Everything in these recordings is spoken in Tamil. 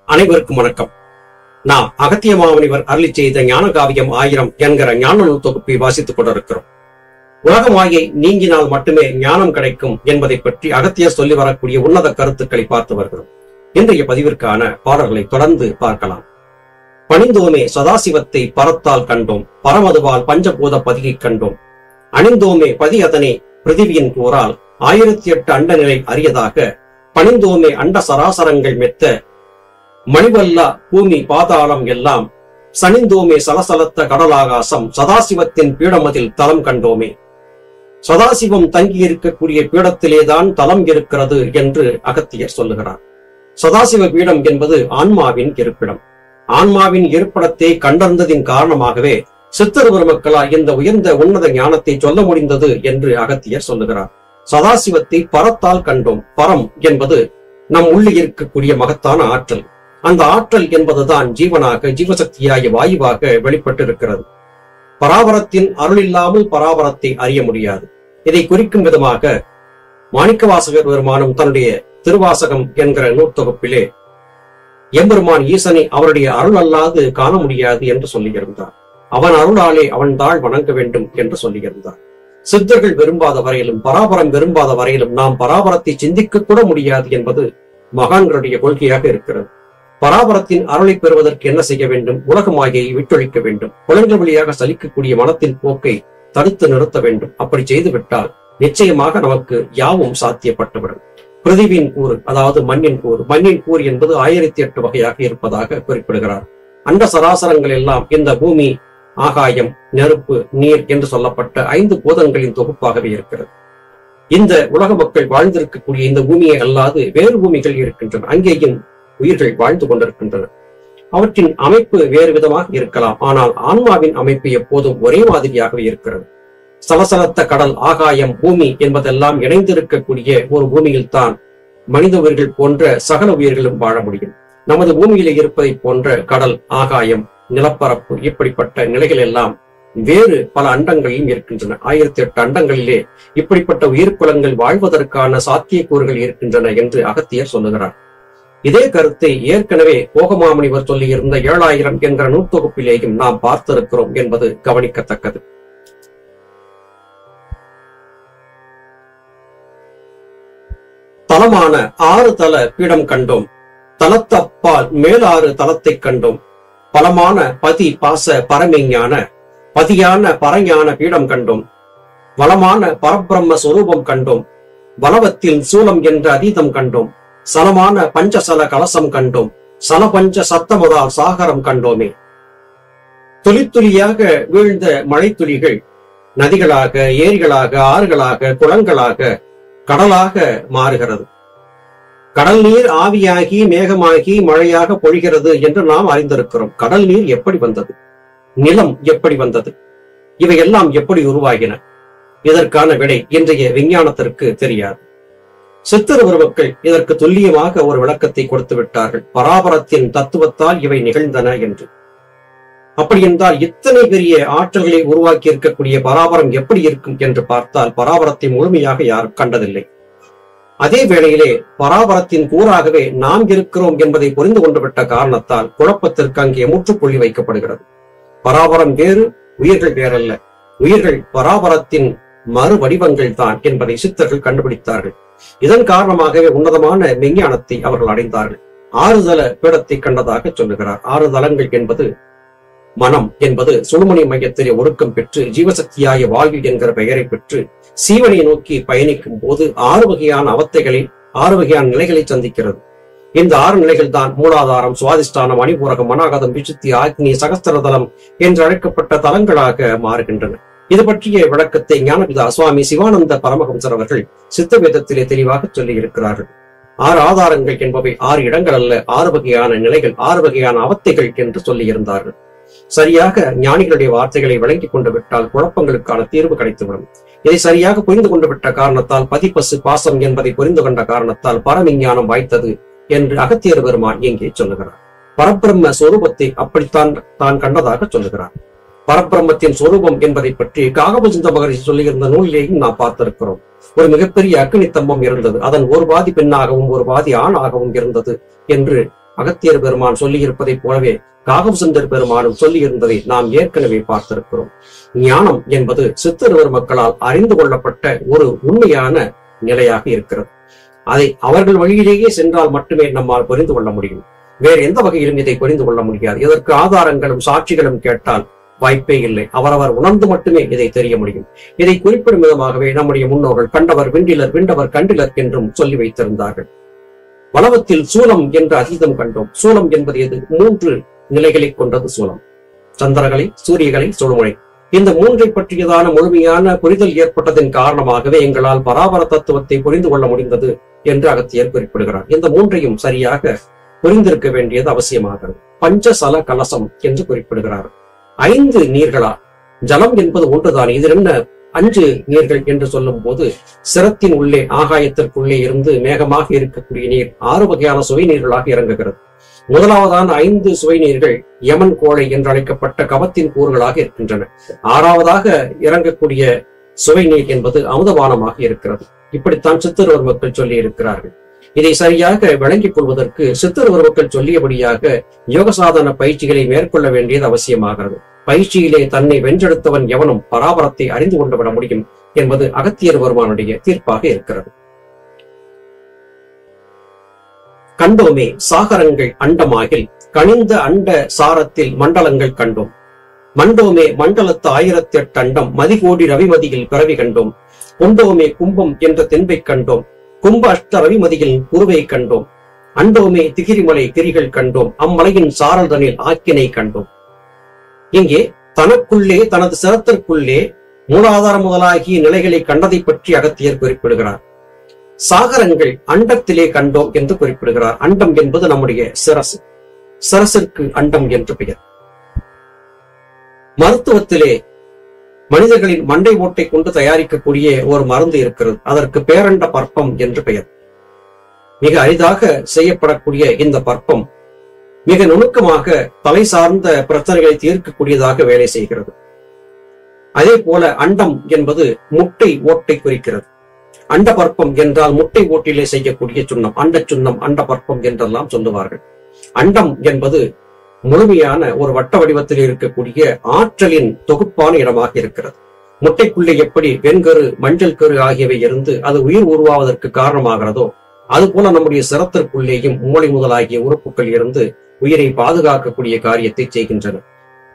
அனைவருக்கும் வணக்கம். நாம் அகத்திய மாமுனிவர் அருளி செய்த ஞான காவியம் 1000 என்கிற ஞான நூல் தொகுப்பை வாசித்துக் கொண்டிருக்கிறோம். உலக மாயை நீங்கினால் மட்டுமே ஞானம் கிடைக்கும் என்பதை பற்றி அகத்தியர் சொல்லி வரக்கூடிய உன்னத கருத்துக்களை பார்த்து வருகிறோம். இன்றைய பதிவிற்கான பாடல்களை தொடர்ந்து பார்க்கலாம். பணிந்தோமே சதாசிவத்தை பரத்தால் கண்டோம், பரமதுவால் பஞ்சபூத பதிகை கண்டோம். அணிந்தோமே பதி அதனை பிருதிவியின் கூறால் 1008 அண்ட நிலை அறியதாக, பணிந்தோமே அண்ட சராசரங்கள் மெத்த மணிவல்லா பூமி பாதாளம் எல்லாம், சனிந்தோமே சலசலத்த கடலாகாசம் சதாசிவத்தின் பீடமதில் தலம் கண்டோமே. சதாசிவம் தங்கி இருக்கக்கூடிய பீடத்திலேதான் தலம் இருக்கிறது என்று அகத்தியர் சொல்லுகிறார். சதாசிவ பீடம் என்பது ஆன்மாவின் இருப்பிடம். ஆன்மாவின் இருப்பிடத்தை கண்டறிந்ததின் காரணமாகவே சித்தர் பெருமக்களால் இந்த உயர்ந்த உன்னத ஞானத்தை சொல்ல முடிந்தது என்று அகத்தியர் சொல்லுகிறார். சதாசிவத்தை பரத்தால் கண்டோம். பரம் என்பது நம் உள்ளே இருக்கக்கூடிய மகத்தான ஆற்றல். அந்த ஆற்றல் என்பதுதான் ஜீவனாக ஜீவசக்தியாகிய வாயுவாக வெளிப்பட்டிருக்கிறது. பராபரத்தின் அருள் இல்லாமல் பராபரத்தை அறிய முடியாது. இதை குறிக்கும் விதமாக மாணிக்கவாசகர் பெருமானும் தன்னுடைய திருவாசகம் என்கிற நூற்தொகுப்பிலே எம்பெருமான் ஈசனை அவருடைய அருள் அல்லாது காண முடியாது என்று சொல்லியிருந்தார். அவன் அருளாலே அவன் தாழ் வணங்க வேண்டும் என்று சொல்லியிருந்தார். சித்தர்கள் விரும்பாத வரையிலும் பராபரம் விரும்பாத வரையிலும் நாம் பராபரத்தை சிந்திக்க கூட முடியாது என்பது மகான்களுடைய கொள்கையாக இருக்கிறது. பராபரத்தின் அருளை பெறுவதற்கு என்ன செய்ய வேண்டும்? உலக மாயையை விட்டொழிக்க வேண்டும். புலன்கள் வழியாக சலிக்கக்கூடிய மனத்தின் போக்கை தடுத்து நிறுத்த வேண்டும். அப்படி செய்துவிட்டால் நிச்சயமாக நமக்கு யாவும் சாத்தியப்பட்டுவிடும். பிருதிவின் கூறு, அதாவது மண்ணின் கூறு. மண்ணின் கூறு என்பது 1008 வகையாக இருப்பதாக குறிப்பிடுகிறார். அண்ட சராசரங்கள் எல்லாம் இந்த பூமி, ஆகாயம், நெருப்பு, நீர் என்று சொல்லப்பட்ட 5 பூதங்களின் தொகுப்பாகவே இருக்கிறது. இந்த உலக மக்கள் வாழ்ந்திருக்கக்கூடிய இந்த பூமியை அல்லாது வேறு பூமிகள் இருக்கின்றன. அங்கேயும் உயிர்கள் வாழ்ந்து கொண்டிருக்கின்றன. அவற்றின் அமைப்பு வேறு விதமாக இருக்கலாம். ஆனால் ஆன்மாவின் அமைப்பு எப்போதும் ஒரே மாதிரியாகவே இருக்கிறது. சலசலத்த கடல், ஆகாயம், பூமி என்பதெல்லாம் இணைந்திருக்கக்கூடிய ஒரு பூமியில் தான் மனித உயிர்கள் போன்ற சகல உயிர்களும் வாழ முடியும். நமது பூமியிலே இருப்பதை போன்ற கடல், ஆகாயம், நிலப்பரப்பு இப்படிப்பட்ட நிலைகள் எல்லாம் வேறு பல அண்டங்களிலும் இருக்கின்றன. 1008 அண்டங்களிலே இப்படிப்பட்ட உயிர்குலங்கள் வாழ்வதற்கான சாத்தியக்கூறுகள் இருக்கின்றன என்று அகத்தியர் சொல்லுகிறார். இதே கருத்தை ஏற்கனவே போகமாமுனிவர் சொல்லியிருந்த 7000 என்கிற நூற்தொகுப்பிலேயும் நாம் பார்த்திருக்கிறோம் என்பது கவனிக்கத்தக்கது. தலமான 6 தல பீடம் கண்டோம், தலத்தப்பால் மேலாறு தலத்தை கண்டோம். பலமான பதி பாச பரமெஞ்ஞான பதியான பரஞான பீடம் கண்டோம். வளமான பரபிரம்ம சொரூபம் கண்டோம். வலவத்தில் சூலம் என்ற அதீதம் கண்டோம். சலமான பஞ்சசல கலசம் கண்டோம். சலபஞ்ச சத்தமுதால் சாகரம் கண்டோமே. துளித்துளியாக வீழ்ந்த மழை துளிகள் நதிகளாக, ஏரிகளாக, ஆறுகளாக, குளங்களாக, கடலாக மாறுகிறது. கடல் நீர் ஆவியாகி மேகமாகி மழையாக பொழிகிறது என்று நாம் அறிந்திருக்கிறோம். கடல் நீர் எப்படி வந்தது? நிலம் எப்படி வந்தது? இவையெல்லாம் எப்படி உருவாகின? இதற்கான விடை இன்றைய விஞ்ஞானத்திற்கு தெரியாது. சித்தர் பெருமக்கள் இதற்கு துல்லியமாக ஒரு விளக்கத்தை கொடுத்து விட்டார்கள். பராபரத்தின் தத்துவத்தால் இவை நிகழ்ந்தன என்று. அப்படி என்றால் இத்தனை பெரிய ஆற்றல்களை உருவாக்கி இருக்கக்கூடிய பராபரம் எப்படி இருக்கும் என்று பார்த்தால் பராபரத்தை முழுமையாக யாரும் கண்டதில்லை. அதே வேளையிலே பராபரத்தின் கூறாகவே நாம் இருக்கிறோம் என்பதை புரிந்து கொண்டு விட்ட காரணத்தால் குழப்பத்திற்கு அங்கே முற்றுப்புள்ளி வைக்கப்படுகிறது. பராபரம் வேறு, உயிர்கள் வேறல்ல. உயிர்கள் பராபரத்தின் மறு வடிவங்கள் தான் என்பதை சித்தர்கள் கண்டுபிடித்தார்கள். இதன் காரணமாகவே உன்னதமான விஞ்ஞானத்தை அவர்கள் அடைந்தார்கள். 6 தல பீடத்தை கண்டதாக சொல்லுகிறார். 6 தலங்கள் என்பது மனம் என்பது சுழுமணி மையத்திலே ஒடுக்கம் பெற்று ஜீவசக்தியாய வாயு என்கிற பெயரை பெற்று சீவனை நோக்கி பயணிக்கும் போது 6 வகையான அவத்தைகளை 6 வகையான நிலைகளை சந்திக்கிறது. இந்த 6 நிலைகள் தான் மூலாதாரம், சுவாதிஷ்டானம், மணிபூரகம், மனாகதம், விசுத்தி, ஆக்னி, சகஸ்திரதலம் என்று அழைக்கப்பட்ட தலங்களாக மாறுகின்றன. இது பற்றிய விளக்கத்தை ஞானபிதா சுவாமி சிவானந்த பரமஹம்சர் அவர்கள் சித்த வேதத்திலே தெளிவாக சொல்லி இருக்கிறார்கள். 6 ஆதாரங்கள் என்பவை 6 இடங்கள் அல்ல, 6 வகையான நிலைகள், 6 வகையான அவத்தைகள் என்று சொல்லி இருந்தார்கள். சரியாக ஞானிகளுடைய வார்த்தைகளை விளங்கிக் கொண்டு விட்டால் குழப்பங்களுக்கான தீர்வு கிடைத்துவிடும். இதை சரியாக புரிந்து கொண்டு விட்ட காரணத்தால் பதிப்பசு பாசம் என்பதை புரிந்து கொண்ட காரணத்தால் பரவிஞ்ஞானம் வாய்த்தது என்று அகத்தியர் பெருமான் இங்கே சொல்லுகிறார். பரபிரம்ம சொரூபத்தை அப்படித்தான் தான் கண்டதாக சொல்லுகிறார். பரபிரம்மத்தின் சொரூபம் என்பதை பற்றி காகபுஜந்த மகரிஷி சொல்லியிருந்த நூலிலேயும் நாம் பார்த்திருக்கிறோம். ஒரு மிகப்பெரிய அக்னி தம்பம் இருந்தது. அதன் ஒரு பாதி பெண்ணாகவும் ஒரு பாதி ஆணாகவும் இருந்தது என்று அகத்தியர் பெருமான் சொல்லியிருப்பதைப் போலவே காகவசுந்தர் பெருமானும் சொல்லியிருந்ததை நாம் ஏற்கனவே பார்த்திருக்கிறோம். ஞானம் என்பது சித்தருவர் மக்களால் அறிந்து கொள்ளப்பட்ட ஒரு உண்மையான நிலையாக இருக்கிறது. அதை அவர்கள் வழியிலேயே சென்றால் மட்டுமே நம்மால் புரிந்து கொள்ள முடியும். வேறு எந்த வகையிலும் இதை புரிந்து கொள்ள முடியாது. இதற்கு ஆதாரங்களும் சாட்சிகளும் கேட்டால் வாய்ப்பே இல்லை. அவரவர் உணர்ந்து மட்டுமே இதை தெரிய முடியும். இதை குறிப்பிடும் விதமாகவே நம்முடைய முன்னோர்கள் கண்டவர் விண்டிலர் விண்டவர் கண்டிலர் என்றும் சொல்லி வைத்திருந்தார்கள். வளவத்தில் சூலம் என்ற அதீதம் கண்டோம். சூலம் என்பது எது? 3 நிலைகளை கொண்டது சூலம். சந்திரகலை, சூரியகலை, சுழுமுனை. இந்த 3ஐ பற்றியதான முழுமையான புரிதல் ஏற்பட்டதன் காரணமாகவே எங்களால் பராபர தத்துவத்தை புரிந்து கொள்ள முடிந்தது என்று அகத்தியர் குறிப்பிடுகிறார். இந்த 3ஐயும் சரியாக புரிந்திருக்க வேண்டியது அவசியமாகிறது. பஞ்சசல கலசம் என்று குறிப்பிடுகிறார். 5 நீர்களா? ஜலம் என்பது ஒன்றுதான். இதில் என்ன 5 நீர்கள் என்று சொல்லும் போது சிரத்தின் உள்ளே ஆகாயத்திற்குள்ளே இருந்து மேகமாக இருக்கக்கூடிய நீர் 6 வகையான சுவை நீர்களாக இறங்குகிறது. முதலாவதான 5 சுவை நீர்கள் யமன் கோழை என்று அழைக்கப்பட்ட கவத்தின் கூறுகளாக இருக்கின்றன. 6வதாக இறங்கக்கூடிய சுவை நீர் என்பது அமுதபானமாக இருக்கிறது. இப்படித்தான் சித்தருவர் மக்கள் சொல்லி இருக்கிறார்கள். இதை சரியாக விளங்கிக் கொள்வதற்கு சித்தருவர் மக்கள் சொல்லியபடியாக யோக சாதன பயிற்சிகளை மேற்கொள்ள வேண்டியது அவசியமாகிறது. பயிற்சியிலே தன்னை வென்றெடுத்தவன் எவனும் பராபரத்தை அறிந்து கொண்டு விட முடியும் என்பது அகத்தியர் பெருமானுடைய தீர்ப்பாக இருக்கிறது. கண்டோமே சாகரங்கள் அண்டமாகில் கனிந்த அண்ட சாரத்தில் மண்டலங்கள் கண்டோம். மண்டோமே மண்டலத்து 1008 அண்டம் மதிகோடி ரவிமதியில் பிறவி கண்டோம். கொண்டோமே கும்பம் என்ற தென்பை கண்டோம். கும்ப அஷ்ட ரவிமதியில் குருவை கண்டோம். அண்டோமே திகிரிமலை கிரிகள் கண்டோம். அம்மலையின் சாரல்தனில் ஆக்கினை கண்டோம். இங்கே தனக்குள்ளே தனது சிரத்திற்குள்ளே மூலாதார முதலாகிய நிலைகளை கண்டதை பற்றி அகத்தியர் குறிப்பிடுகிறார். சாகரங்கள் அண்டத்திலே கண்டோம் என்று குறிப்பிடுகிறார். அண்டம் என்பது நம்முடைய சிரசு. சிரசிற்கு அண்டம் என்று பெயர். மருத்துவத்திலே மனிதர்களின் மண்டை ஓட்டை கொண்டு தயாரிக்கக்கூடிய ஒரு மருந்து இருக்கிறது. அதற்கு பேரண்ட பற்பம் என்று பெயர். மிக அரிதாக செய்யப்படக்கூடிய இந்த பற்பம் மிக நுணுக்கமாக தலை சார்ந்த பிரச்சனைகளை தீர்க்கக்கூடியதாக வேலை செய்கிறது. அதே போல அண்டம் என்பது முட்டை ஓட்டை குறிக்கிறது. அண்ட பற்பம் என்றால் முட்டை ஓட்டிலே செய்யக்கூடிய சுண்ணம், அண்ட சுண்ணம், அண்ட பற்பம் என்றெல்லாம் சொல்லுவார்கள். அண்டம் என்பது முழுமையான ஒரு வட்ட வடிவத்தில் இருக்கக்கூடிய ஆற்றலின் தொகுப்பான இடமாக இருக்கிறது. முட்டைக்குள்ளே எப்படி வெண்கரு, மஞ்சள் கரு ஆகியவை இருந்து அது உயிர் உருவாவதற்கு காரணமாகிறதோ அதுபோல நம்முடைய சிரத்திற்குள்ளேயும் மூளை முதலாகிய உறுப்புகள் இருந்து உயிரை பாதுகாக்கக்கூடிய காரியத்தை செய்கின்றன.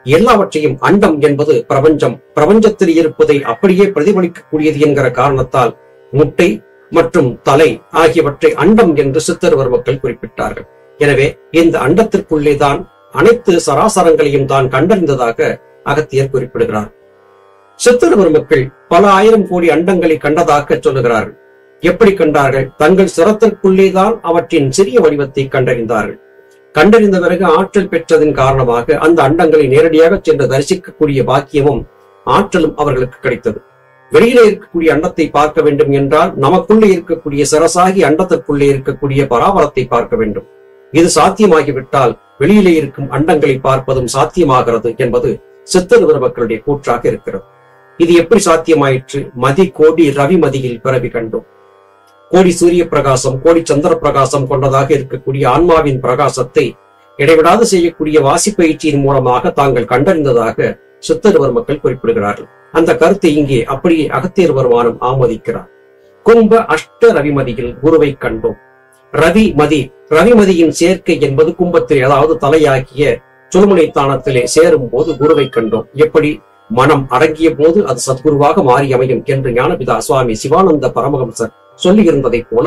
எல்லாவற்றையும் அண்டம் என்பது பிரபஞ்சம், பிரபஞ்சத்தில் இருப்பதை அப்படியே பிரதிபலிக்கக்கூடியது என்கிற காரணத்தால் முட்டை மற்றும் தலை ஆகியவற்றை அண்டம் என்று சித்தருவர் மக்கள் குறிப்பிட்டார்கள். எனவே இந்த அண்டத்திற்குள்ளேதான் அனைத்து சராசரங்களையும் தான் கண்டறிந்ததாக அகத்தியர் குறிப்பிடுகிறார். சித்தருவர் மக்கள் பல 1000 கோடி அண்டங்களை கண்டதாக சொல்லுகிறார்கள். எப்படி கண்டார்கள்? தங்கள் சிரத்திற்குள்ளேதான் அவற்றின் சிறிய வடிவத்தை கண்டறிந்தார்கள். கண்டறிந்த பிறகு ஆற்றல் பெற்றதன் காரணமாக அந்த அண்டங்களை நேரடியாக சென்று தரிசிக்கக்கூடிய பாக்கியமும் ஆற்றலும் அவர்களுக்கு கிடைத்தது. வெளியிலே இருக்கக்கூடிய அண்டத்தை பார்க்க வேண்டும் என்றால் நமக்குள்ளே இருக்கக்கூடிய சிரசாகி அண்டத்திற்குள்ளே இருக்கக்கூடிய பராபரத்தை பார்க்க வேண்டும். இது சாத்தியமாகிவிட்டால் வெளியிலே இருக்கும் அண்டங்களை பார்ப்பதும் சாத்தியமாகிறது என்பது சித்தருவர் மக்களுடைய கூற்றாக இருக்கிறது. இது எப்படி சாத்தியமாயிற்று? மதி கோடி ரவி மதியில் பிறவி கண்டோம். கோடி சூரிய பிரகாசம், கோடி சந்திர பிரகாசம் கொண்டதாக இருக்கக்கூடிய ஆன்மாவின் பிரகாசத்தை இடைவிடாது செய்யக்கூடிய வாசிப்பயிற்சியின் மூலமாக தாங்கள் கண்டறிந்ததாக சித்தருவர் மக்கள் குறிப்பிடுகிறார்கள். அந்த கருத்தை இங்கே அப்படியே அகத்தியர் பெருமானும் ஆமோதிக்கிறார். கும்ப அஷ்ட ரவிமதியில் குருவை கண்டோம். ரவிமதி, ரவிமதியின் சேர்க்கை என்பது கும்பத்தில், அதாவது தலையாகிய சுழுமுனை தானத்திலே சேரும் போது குருவை கண்டோம். எப்படி? மனம் அடங்கிய போது அது சத்குருவாக மாறி அமையும் என்று ஞானபிதா சுவாமி சிவானந்த பரமஹம்சர் சொல்லி இருந்ததை போல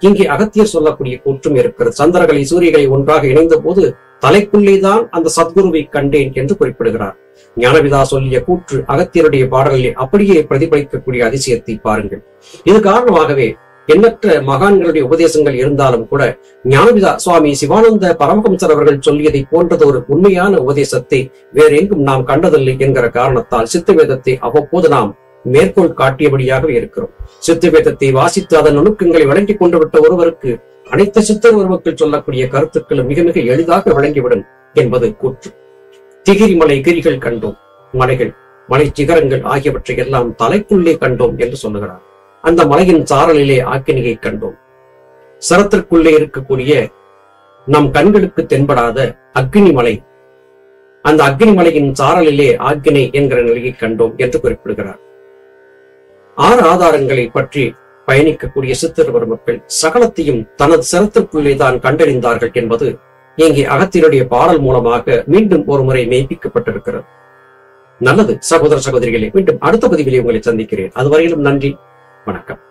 இங்கே அகத்தியர் சொல்லக்கூடிய கூற்றும் இருக்கிறது. சந்திரகளை சூரியகளை ஒன்றாக இணைந்த போது தலைக்குள்ளேதான் அந்த சத்குருவை கண்டேன் என்று குறிப்பிடுகிறார். ஞானபிதா சொல்லிய கூற்று அகத்தியருடைய பாடலிலே அப்படியே பிரதிபலிக்கக்கூடிய அதிசயத்தை பாருங்கள். இது காரணமாகவே எண்ணற்ற மகான்களுடைய உபதேசங்கள் இருந்தாலும் கூட ஞானபிதா சுவாமி சிவானந்த பரமஹம்சர் அவர்கள் சொல்லியதை போன்றது ஒரு உண்மையான உபதேசத்தை வேற எங்கும் நாம் கண்டதில்லை என்கிற காரணத்தால் சித்த வேதத்தை அவ்வப்போது நாம் மேற்கோள் காட்டியபடியாகவே இருக்கிறோம். சித்த வேதத்தை வாசித்து அதன் நுணுக்கங்களை வழங்கிக் கொண்டு விட்ட ஒருவருக்கு அனைத்து சித்தருவர் மக்கள் சொல்லக்கூடிய கருத்துக்களும் மிக மிக எளிதாக விளங்கிவிடும் என்பது கூற்று. திகிரிமலை கிரிகள் கண்டோம். மலைகள், மலை சிகரங்கள் ஆகியவற்றை எல்லாம் தலைக்குள்ளே கண்டோம் என்று சொல்லுகிறார். அந்த மலையின் சாரலிலே ஆக்கினியை கண்டோம். சரத்திற்குள்ளே இருக்கக்கூடிய நம் கண்களுக்கு தென்படாத அக்னி மலை, அந்த அக்னி மலையின் சாரலிலே ஆக்கினை என்கிற நிலையை கண்டோம் என்று குறிப்பிடுகிறார். 6 ஆதாரங்களை பற்றி பயணிக்கக்கூடிய சித்தர் பெருமக்கள் சகலத்தையும் தனது சிரத்திற்குள்ளே தான் கண்டறிந்தார்கள் என்பது இங்கே அகத்தியருடைய பாடல் மூலமாக மீண்டும் ஒரு முறை மெய்ப்பிக்கப்பட்டிருக்கிறது. நல்லது சகோதர சகோதரிகளே, மீண்டும் அடுத்த பதிவிலே உங்களை சந்திக்கிறேன். அதுவரையிலும் நன்றி, வணக்கம்.